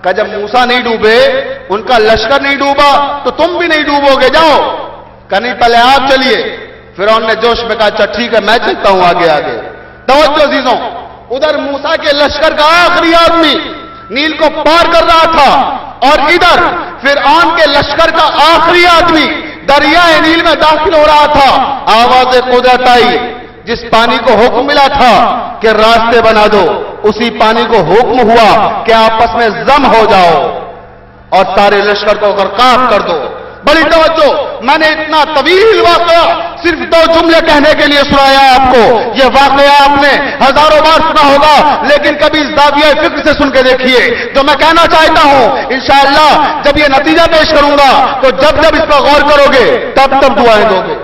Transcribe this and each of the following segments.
کہ جب موسیٰ نہیں ڈوبے، ان کا لشکر نہیں ڈوبا تو تم بھی نہیں ڈوبو گے، جاؤ. کہ نہیں پہلے آپ چلیے. فرعون نے جوش میں کہا اچھا ٹھیک ہے میں چلتا ہوں آگے آگے. توجہ عزیزوں، ادھر موسیٰ کے لشکر کا آخری آدمی نیل کو پار کر رہا تھا، اور ادھر فرعون کے لشکر کا آخری آدمی دریائے نیل میں داخل ہو رہا تھا. آواز قدرت آئی. جس پانی کو حکم ملا تھا کہ راستے بنا دو، اسی پانی کو حکم ہوا کہ آپس میں ضم ہو جاؤ اور سارے لشکر کو غرقاب کر دو. بڑی توجہ، میں نے اتنا طویل واقعہ صرف 2 جملے کہنے کے لیے سنایا آپ کو. یہ واقعہ آپ نے ہزاروں بار سنا ہوگا، لیکن کبھی اس زاویہ فکر سے سن کے دیکھیے. جو میں کہنا چاہتا ہوں انشاءاللہ جب یہ نتیجہ پیش کروں گا تو جب جب اس پر غور کرو گے تب تب دعائیں دو گے.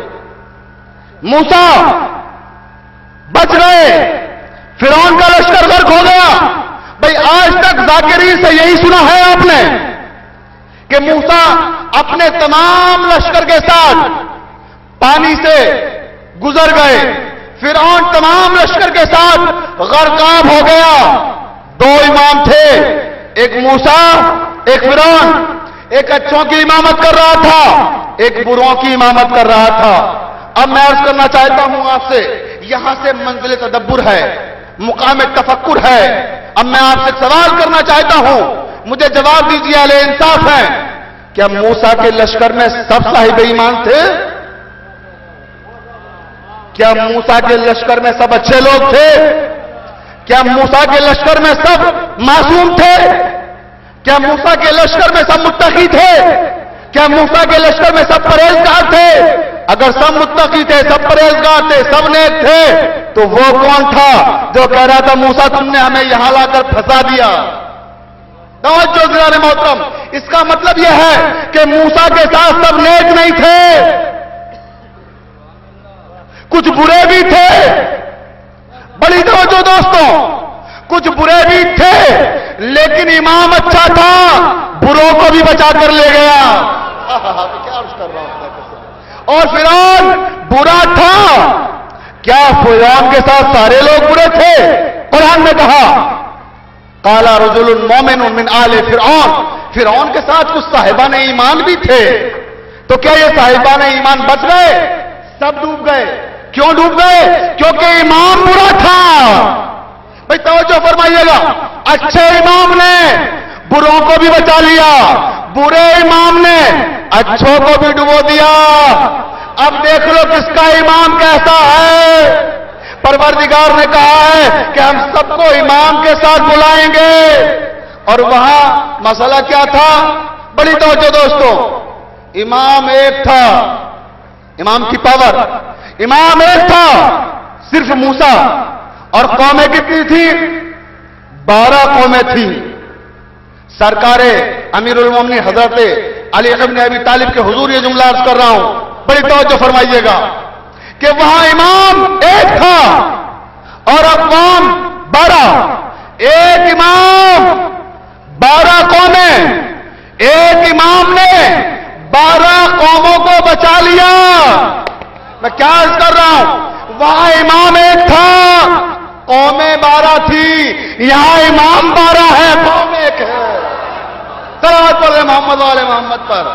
موسیٰ بچ گئے، فرعون کا لشکر غرق ہو گیا. بھئی آج تک ذاکرین سے یہی سنا ہے آپ نے کہ موسیٰ اپنے تمام لشکر کے ساتھ پانی سے گزر گئے، فرعون تمام لشکر کے ساتھ غرقاب ہو گیا. 2 امام تھے، ایک موسیٰ ایک فرعون. ایک اچھوں کی امامت کر رہا تھا، ایک بروں کی امامت کر رہا تھا. اب میں عرض کرنا چاہتا ہوں آپ سے، یہاں سے منزل تدبر ہے، مقام تفکر ہے. اب میں آپ سے سوال کرنا چاہتا ہوں، مجھے جواب دیجیے، اہل انصاف ہیں، کیا موسیٰ کے لشکر میں سب صاحب ایمان تھے؟ کیا موسیٰ کے لشکر میں سب اچھے لوگ تھے؟ کیا موسیٰ کے لشکر میں سب معصوم تھے؟ کیا موسیٰ کے لشکر میں سب متقی تھے؟ کیا موسیٰ کے لشکر میں سب پرہیزگار تھے؟ اگر سب متقی تھے، سب پرہیزگار تھے، سب نیک تھے، تو وہ کون تھا جو کہہ رہا تھا موسیٰ تم نے ہمیں یہاں لا کر پھنسا دیا؟ توجہ حضرات محترم، اس کا مطلب یہ ہے کہ موسیٰ کے ساتھ سب نیک نہیں تھے، کچھ برے بھی تھے. بڑی توجہ دوستوں، کچھ برے بھی تھے، لیکن امام اچھا تھا، بروں کو بھی بچا کر لے گیا. کیا عرض کر رہا ہوں. اور فرعون برا تھا، کیا فرعون کے ساتھ سارے لوگ برے تھے؟ قرآن نے کہا قال رجل مؤمن من آل فرعون، فرعون کے ساتھ کچھ صاحبان ایمان بھی تھے. تو کیا یہ صاحبان ایمان بچ گئے؟ سب ڈوب گئے. کیوں ڈوب گئے؟ کیونکہ امام برا تھا. بھئی توجہ فرمائیے گا، اچھے امام نے بروں کو بھی بچا لیا، برے امام نے اچھوں کو بھی ڈبو دیا. اب دیکھ لو کس کا امام کیسا ہے. پروردگار نے کہا ہے کہ ہم سب کو امام کے ساتھ بلائیں گے. اور وہاں مسئلہ کیا تھا؟ بڑی توجہ دوستوں، امام ایک تھا، امام کی پاور، امام ایک تھا صرف موسیٰ. اور قومیں کتنی تھی؟ 12 قومیں تھیں. سرکار امیر المومنین حضرت علی ابن ابی طالب کے حضور یہ جملہ عرض کر رہا ہوں، بڑی توجہ فرمائیے گا کہ وہاں امام ایک تھا اور اقوام 12. ایک امام 12 قومیں، ایک امام نے 12 قوموں کو بچا لیا. میں کیا عرض کر رہا ہوں؟ وہاں امام ایک تھا، قومیں 12 تھی، یہاں امام 12 ہے، قوم ایک ہے. صلوات علی محمد و آل محمد پر.